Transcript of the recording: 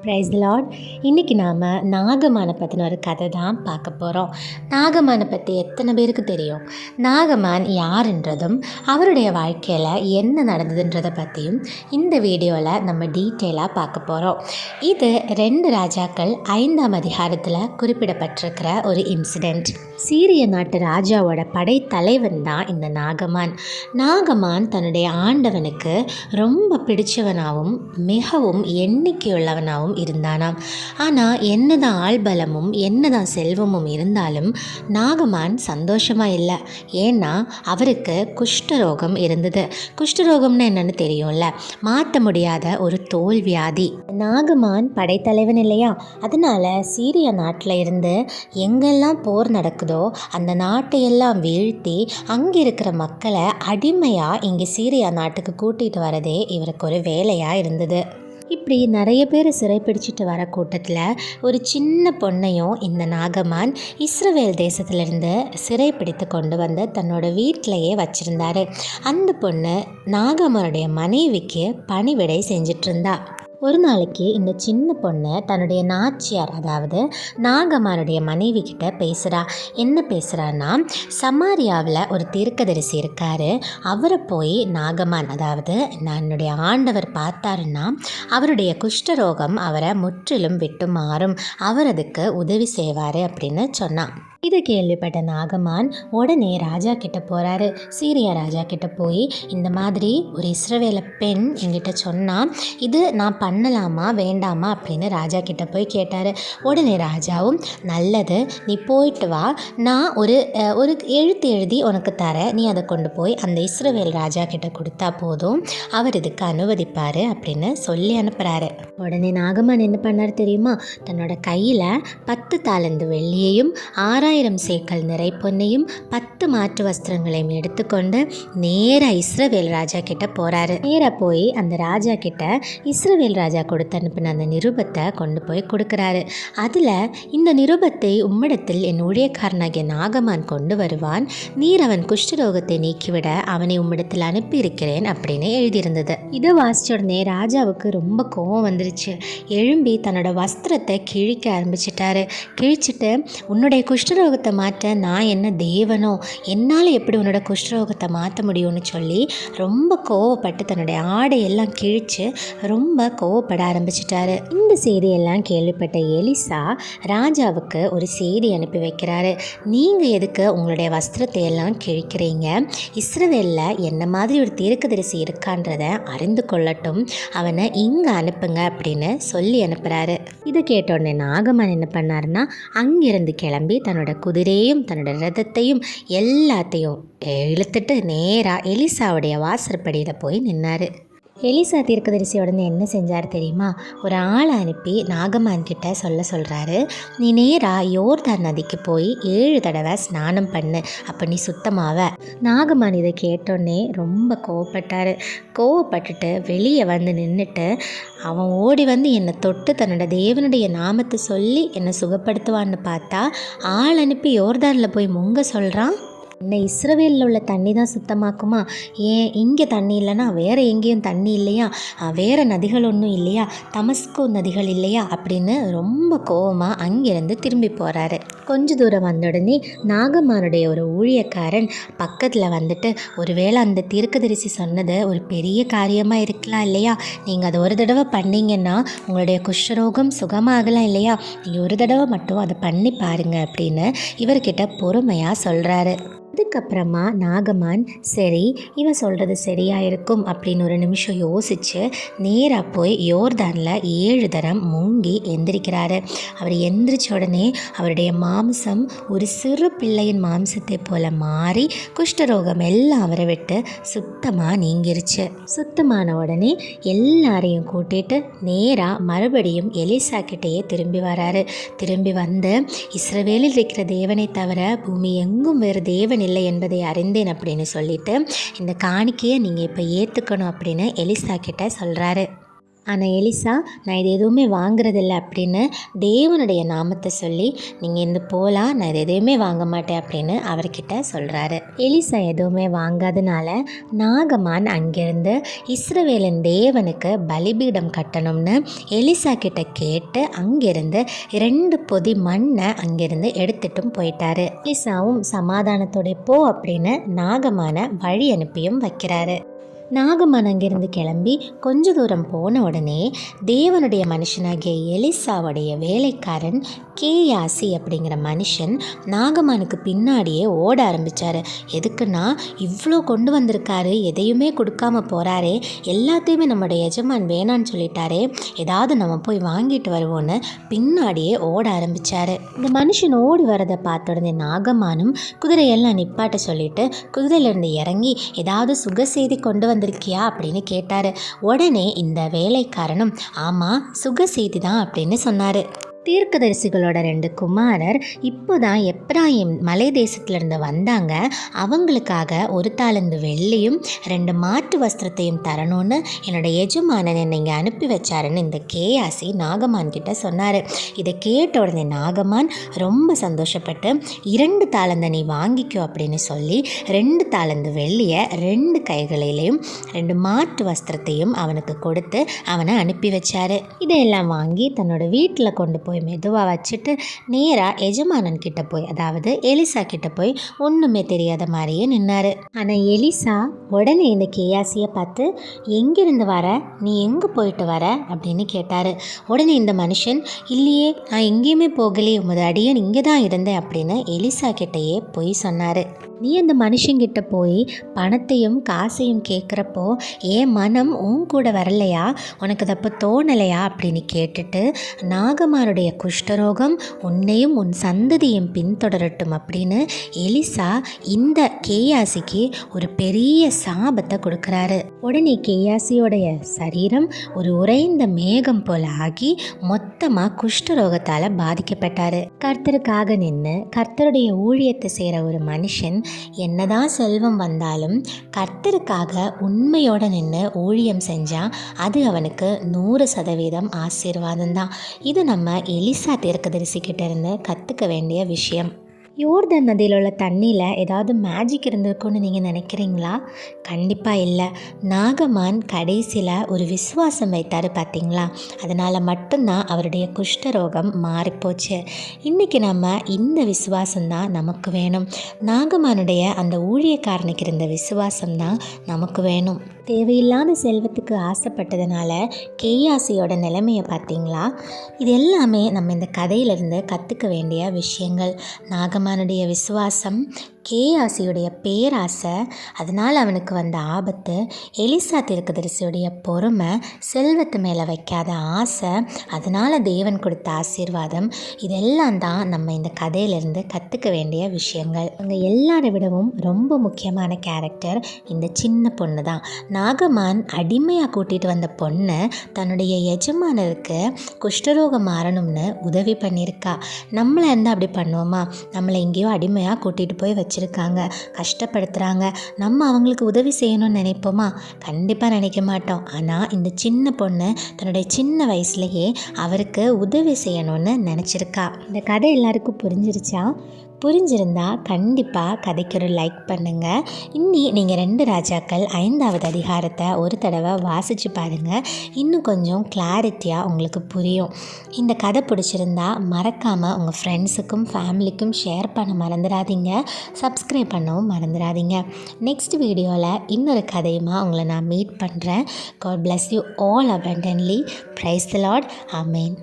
Praise the Lord. இன்றைக்கி நாம் நாகமானை பற்றின ஒரு கதை தான் பார்க்க போகிறோம். நாகமானை பற்றி எத்தனை பேருக்கு தெரியும்? நாகமான் யாருன்றதும் அவருடைய வாழ்க்கையில் என்ன நடந்ததுன்றதை பற்றியும் இந்த வீடியோவில் நம்ம டீட்டெயிலாக பார்க்க போகிறோம். இது 2 ராஜாக்கள் 5ஆம் அதிகாரத்தில் குறிப்பிடப்பட்டிருக்கிற ஒரு இன்சிடெண்ட். சீரிய நாட்டு ராஜாவோட படைத்தலைவன் தான் இந்த நாகமான். நாகமான் தன்னுடைய ஆண்டவனுக்கு ரொம்ப பிடிச்சவனாகவும் மிகவும் எண்ணிக்கையுள்ளவனாகவும் இருந்தானாம். ஆனால் என்னதான் ஆள்பலமும் என்னதான் செல்வமும் இருந்தாலும் நாகமான் சந்தோஷமாக இல்லை. ஏன்னா அவருக்கு குஷ்டரோகம் இருந்தது. குஷ்டரோகம்னு என்னன்னு தெரியும்ல, மாற்ற முடியாத ஒரு தோல் வியாதி. நாகமான் படைத்தலைவன் இல்லையா, அதனால சீரிய நாட்டில் இருந்து எங்கெல்லாம் போர் நடக்குதோ அந்த நாட்டையெல்லாம் வீழ்த்தி அங்கே இருக்கிற மக்களை அடிமையாக இங்கே சீரியா நாட்டுக்கு கூட்டிகிட்டு வரதே இவருக்கு ஒரு வேலையாக இருந்தது. இப்படி நிறைய பேர் சிறைப்பிடிச்சிட்டு வர கூட்டத்தில் ஒரு சின்ன பொண்ணையும் இந்த நாகமான் இஸ்ரவேல் தேசத்திலிருந்து சிறைப்பிடித்து கொண்டு வந்து தன்னோட வீட்டிலையே வச்சுருந்தாரு. அந்த பொண்ணு நாகமானுடைய மனைவிக்கு பணிவிடை செஞ்சிட்ருந்தா. ஒரு நாளைக்கு இந்த சின்ன பொண்ணு தன்னுடைய நாச்சியார், அதாவது நாகமானுடைய மனைவி கிட்ட பேசுகிறா. என்ன பேசுகிறான்னா, சமாரியாவில் ஒரு தீர்க்கதரிசி இருக்கார், அவரை போய் நாகமான், அதாவது என்னுடைய ஆண்டவர் பார்த்தாருன்னா அவருடைய குஷ்டரோகம் அவரை முற்றிலும் விட்டு மாறும், அவர் அதுக்கு உதவி செய்வார் அப்படின்னு சொன்னான். இதை கேள்விப்பட்ட நாகமான் உடனே ராஜா கிட்ட போகிறாரு. சீரியா ராஜா கிட்ட போய் இந்த மாதிரி ஒரு இஸ்ரவேல பெண் என்கிட்ட சொன்னால் இது நான் பண்ணலாமா வேண்டாமா அப்படின்னு ராஜா கிட்ட போய் கேட்டார். உடனே ராஜாவும், நல்லது, நீ போயிட்டு வா, நான் ஒரு எழுத்து எழுதி உனக்கு தரேன், நீ அதை கொண்டு போய் அந்த இஸ்ரவேல் ராஜா கிட்ட கொடுத்தா போதும், அவர் இதுக்கு அனுமதிப்பார் அப்படின்னு சொல்லி அனுப்புகிறாரு. உடனே நாகமான் என்ன பண்ணார் தெரியுமா? தன்னோட கையில் 10 தாலந்து வெள்ளியையும் 6000 சேக்கல் நிறை பொன்னையும் 10 மாற்று வஸ்திரங்களையும் எடுத்துக்கொண்டு நேராக இஸ்ரவேல் ராஜா கிட்ட போகிறாரு. நேராக போய் அந்த ராஜா கிட்ட இஸ்ரவேல் ராஜா கொடுத்து அனுப்பின அந்த நிருபத்தை கொண்டு போய் கொடுக்குறாரு. அதில், இந்த நிருபத்தை உம்மிடத்தில் என் ஊழியக்காரனாகிய நாகமான் கொண்டு வருவான், நீர் அவன் குஷ்டரோகத்தை நீக்கிவிட அவனை உம்மிடத்தில் அனுப்பியிருக்கிறேன் அப்படின்னு எழுதியிருந்தது. இதை வாசிச்ச உடனே ராஜாவுக்கு ரொம்ப கோபம் வந்துருச்சு. எழும்பி தன்னோட வஸ்திரத்தை கிழிக்க ஆரம்பிச்சிட்டாரு. கிழிச்சிட்டு, உன்னுடைய குஷ்டரோகத்தை மாற்ற நான் என்ன தேவனோ, என்னால் எப்படி உன்னோட குஷ்டரோகத்தை மாற்ற முடியும்னு சொல்லி ரொம்ப கோவப்பட்டு தன்னுடைய ஆடையெல்லாம் கிழித்து ரொம்ப கோவப்பட ஆரம்பிச்சிட்டாரு. இந்த செய்தியெல்லாம் கேள்விப்பட்ட எலிசா ராஜாவுக்கு ஒரு செய்தி அனுப்பி வைக்கிறாரு. நீங்கள் எதுக்கு உங்களுடைய வஸ்திரத்தை எல்லாம் கிழிக்கிறீங்க? இஸ்ரவேலில் என்ன மாதிரி ஒரு தீர்க்கதரிசி இருக்கான்றதை அறிந்து கொள்ளட்டும், அவனை இங்கே அனுப்புங்க அப்படின்னு சொல்லி அனுப்புகிறாரு. இதை கேட்டோடனே நாகமான் என்ன பண்ணாருன்னா, அங்கிருந்து கிளம்பி தன்னோட குதிரையும் தன்னோட ரதத்தையும் எல்லாத்தையும் இழுத்துட்டு நேராக எலிசாவுடைய வாசற்படியில் போய் நின்னார். எலிசா தீர்க்கதரிசி உடனே என்ன செஞ்சார் தெரியுமா? ஒரு ஆளை அனுப்பி நாகமான் கிட்ட சொல்கிறாரு, நீ நேராக யோர்தான் நதிக்கு போய் 7 தடவை ஸ்நானம் பண்ணு, அப்போ நீ சுத்தமாவ. நாகமான் இதை கேட்டோன்னே ரொம்ப கோவப்பட்டுட்டு வெளியே வந்து நின்றுட்டு, அவன் ஓடி வந்து என்னை தொட்டு தன்னோட தேவனுடைய நாமத்தை சொல்லி என்னை சுகப்படுத்துவான்னு பார்த்தா ஆள் அனுப்பி யோர்தானில் போய் முங்க சொல்கிறான். என்ன, இஸ்ரவேலில் உள்ள தண்ணி தான் சுத்தமாக்குமா? ஏன் இங்கே தண்ணி இல்லைன்னா வேறு எங்கேயும் தண்ணி இல்லையா? வேறு நதிகள் ஒன்றும் இல்லையா? தமஸ்கு நதிகள் இல்லையா? அப்படின்னு ரொம்ப கோவமாக அங்கேருந்து திரும்பி போகிறாரு. கொஞ்ச தூரம் வந்த உடனே நாகமானுடைய ஒரு ஊழியக்காரன் பக்கத்தில் வந்துட்டு, ஒருவேளை அந்த தீர்க்கதரிசி சொன்னது ஒரு பெரிய காரியமாக இருக்கலாம் இல்லையா, நீங்கள் அதை ஒரு தடவை பண்ணிங்கன்னா உங்களுடைய குஷ்டரோகம் சுகமாகலாம் இல்லையா, நீங்கள் ஒரு தடவை மட்டும் அதை பண்ணி பாருங்க அப்படின்னு இவர்கிட்ட பொறுமையாக சொல்கிறாரு. அதுக்கப்புறமா நாகமான், சரி இவன் சொல்கிறது சரியாக இருக்கும் அப்படின்னு ஒரு நிமிஷம் யோசித்து நேராக போய் யோர்தானில் 7 தரம் மூங்கி எந்திரிக்கிறாரு. அவர் எந்திரிச்ச உடனே அவருடைய மாம்சம் ஒரு சிறு பிள்ளையின் மாம்சத்தை போல மாறி குஷ்டரோகம் எல்லாம் அவரை விட்டு சுத்தமாக நீங்கிருச்சு. சுத்தமான உடனே எல்லாரையும் கூட்டிட்டு நேராக மறுபடியும் எலிசா கிட்டேயே திரும்பி வராரு. திரும்பி வந்து, இஸ்ரவேலில் இருக்கிற தேவனை தவிர பூமி எங்கும் வேறு தேவன் இல்லை என்பதை அறிந்தேன் அப்படின்னு சொல்லிட்டு இந்த காணிக்கையை நீங்கள் இப்போ ஏற்றுக்கணும் அப்படின்னு எலிசா கிட்ட சொல்கிறாரு. ஆனால் எலிசா நான் இது எதுவுமே வாங்குறதில்ல அப்படின்னு தேவனுடைய நாமத்தை சொல்லி நீங்கள் இருந்து போகலாம், நான் இது எதுவுமே வாங்க மாட்டேன் அப்படின்னு அவர்கிட்ட சொல்கிறாரு. எலிசா எதுவுமே வாங்காதனால நாகமான் அங்கிருந்து இஸ்ரவேலின் தேவனுக்கு பலிபீடம் கட்டணும்னு எலிசா கிட்ட கேட்டு அங்கிருந்து 2 பொதி மண்ணை அங்கிருந்து எடுத்துட்டும் போயிட்டாரு. எலிசாவும் சமாதானத்தோட போ அப்படின்னு நாகமான வழி அனுப்பியும் வைக்கிறாரு. நாகமான் அங்கிருந்து கிளம்பி கொஞ்ச தூரம் போன உடனே தேவனுடைய மனுஷனாகிய எலிசாவுடைய வேலைக்காரன் கேயாசி அப்படிங்கிற மனுஷன் நாகமானுக்கு பின்னாடியே ஓட ஆரம்பித்தார். எதுக்குன்னா, இவ்வளோ கொண்டு வந்திருக்காரு, எதையுமே கொடுக்காம போகிறாரே, எல்லாத்தையுமே நம்முடைய எஜமான் வேணான்னு சொல்லிட்டாரே, ஏதாவது நம்ம போய் வாங்கிட்டு வருவோன்னு பின்னாடியே ஓட ஆரம்பித்தார். இந்த மனுஷன் ஓடி வரதை பார்த்த உடனே நாகமானும் குதிரையெல்லாம் நிப்பாட்ட சொல்லிட்டு குதிரையிலேருந்து இறங்கி ஏதாவது சுக செய்தி கொண்டு வந்திருக்கியா அப்படின்னு கேட்டார். உடனே இந்த வேலைக்காரனும் ஆமாம் சுக செய்தி தான் அப்படின்னு சொன்னார். தீர்க்கதரிசிகளோட 2 குமாரர் இப்போ தான் எப்ராயிம் மலை தேசத்துலேருந்து வந்தாங்க, அவங்களுக்காக 1 தாலந்து வெள்ளியும் 2 மாட்டு வஸ்திரத்தையும் தரணும்னு என்னோட எஜமானன் என்னை இங்கே அனுப்பி வச்சாருன்னு இந்த கேயாசி நாகமான் கிட்ட சொன்னார். இதை கேட்ட உடனே நாகமான் ரொம்ப சந்தோஷப்பட்டு 2 தாலந்தை நீ வாங்கிக்கோ அப்படின்னு சொல்லி 2 தாலந்து வெள்ளியை 2 கைகளிலையும் 2 மாட்டு வஸ்திரத்தையும் அவனுக்கு கொடுத்து அவனை அனுப்பி வச்சார். இதையெல்லாம் வாங்கி தன்னோட வீட்டில் கொண்டு போய் மெதுவாக வச்சுட்டு நேராக எஜமானன் கிட்ட போய், அதாவது எலிசா கிட்ட போய் ஒன்றுமே தெரியாத மாதிரியே நின்னார். ஆனால் எலிசா உடனே இந்த கேயாசியை பார்த்து எங்கிருந்து வர, நீ எங்கே போயிட்டு வர அப்படின்னு கேட்டார். உடனே இந்த மனுஷன் இல்லையே நான் எங்கேயுமே போகலையே, உமது அடியன் இங்கே தான் இருந்தேன் அப்படின்னு எலிசா கிட்டேயே போய் சொன்னார். நீ அந்த மனுஷங்கிட்ட போய் பணத்தையும் காசையும் கேட்குறப்போ என் மனம் உன் கூட வரலையா, உனக்கு தப்பு தோணலையா அப்படின்னு கேட்டுட்டு நாகமானுடைய குஷ்டரோகம் உன்னையும் உன் சந்ததியும் பின்தொடரட்டும் அப்படின்னு எலிசா இந்த கேயாசிக்கு ஒரு பெரிய சாபத்தை கொடுக்குறாரு. உடனே கேயாசியோடைய சரீரம் ஒரு உறைந்த மேகம் போல ஆகி மொத்தமாக குஷ்டரோகத்தால் பாதிக்கப்பட்டார். கர்த்தருக்காக நின்று கர்த்தருடைய ஊழியத்தை செய்கிற ஒரு மனுஷன் என்னதான் செல்வம் வந்தாலும் கர்த்தருக்காக உண்மையோட நின்று ஊழியம் செஞ்சால் அது அவனுக்கு 100% ஆசீர்வாதம் தான். இது நம்ம எலிசா தீர்க்கதரிசிக்கிட்ட இருந்து கற்றுக்க வேண்டிய விஷயம். யோர்தான் நதியில் உள்ள தண்ணியில் ஏதாவது மேஜிக் இருந்திருக்குன்னு நீங்கள் நினைக்கிறீங்களா? கண்டிப்பாக இல்லை. நாகமான் கடைசியில் ஒரு விசுவாசம் வைத்தார் பார்த்தீங்களா, அதனால் மட்டும்தான் அவருடைய குஷ்டரோகம் மாறிப்போச்சு. இன்றைக்கி நம்ம இந்த விசுவாசம்தான் நமக்கு வேணும். நாகமானுடைய அந்த ஊழியக்காரனுக்கு இருந்த விசுவாசம்தான் நமக்கு வேணும். தேவையில்லாத செல்வத்துக்கு ஆசைப்பட்டதுனால கேயாசியோட நிலைமையை பார்த்தீங்களா? இது எல்லாமே நம்ம இந்த கதையிலிருந்து கற்றுக்க வேண்டிய விஷயங்கள். நாகமானுடைய விசுவாசம், கேயாசியுடைய பேராசை, அதனால் அவனுக்கு வந்த ஆபத்து, எலிசா தீர்க்கதரிசியுடைய பொறுமை, செல்வத்து மேலே வைக்காத ஆசை, அதனால் தேவன் கொடுத்த ஆசீர்வாதம், இதெல்லாம் தான் நம்ம இந்த கதையிலிருந்து கற்றுக்க வேண்டிய விஷயங்கள். அவங்க எல்லாரை விடவும் ரொம்ப முக்கியமான கேரக்டர் இந்த சின்ன பொண்ணு தான். நாகமான் அடிமையாக கூட்டிகிட்டு வந்த பொண்ணு தன்னுடைய எஜமானருக்கு குஷ்டரோகம் மாறணும்னு உதவி பண்ணியிருக்கா. நம்மளை இருந்தால் அப்படி பண்ணுவோமா? நம்மளை எங்கேயோ அடிமையாக கூட்டிகிட்டு போய் வச்சுருக்காங்க, கஷ்டப்படுத்துகிறாங்க, நம்ம அவங்களுக்கு உதவி செய்யணும்னு நினைப்போமா? கண்டிப்பாக நினைக்க மாட்டோம். ஆனால் இந்த சின்ன பொண்ணு தன்னுடைய சின்ன வயசுலேயே அவருக்கு உதவி செய்யணும்னு நினச்சிருக்கா. இந்த கதை எல்லாருக்கும் புரிஞ்சிருச்சா? புரிஞ்சிருந்தா கண்டிப்பாக கதைக்கு ஒரு லைக் பண்ணுங்கள். இன்னி நீங்கள் 2 ராஜாக்கள் 5வது அதிகாரத்தை ஒரு தடவை வாசித்து பாருங்கள், இன்னும் கொஞ்சம் கிளாரிட்டியாக உங்களுக்கு புரியும். இந்த கதை பிடிச்சிருந்தா மறக்காமல் உங்கள் ஃப்ரெண்ட்ஸுக்கும் ஃபேமிலிக்கும் ஷேர் பண்ண மறந்துடாதீங்க, சப்ஸ்கிரைப் பண்ணவும் மறந்துடாதீங்க. நெக்ஸ்ட் வீடியோவில் இன்னொரு கதையுமா உங்களை நான் மீட் பண்ணுறேன். God bless you all abundantly. Praise the Lord. Amen.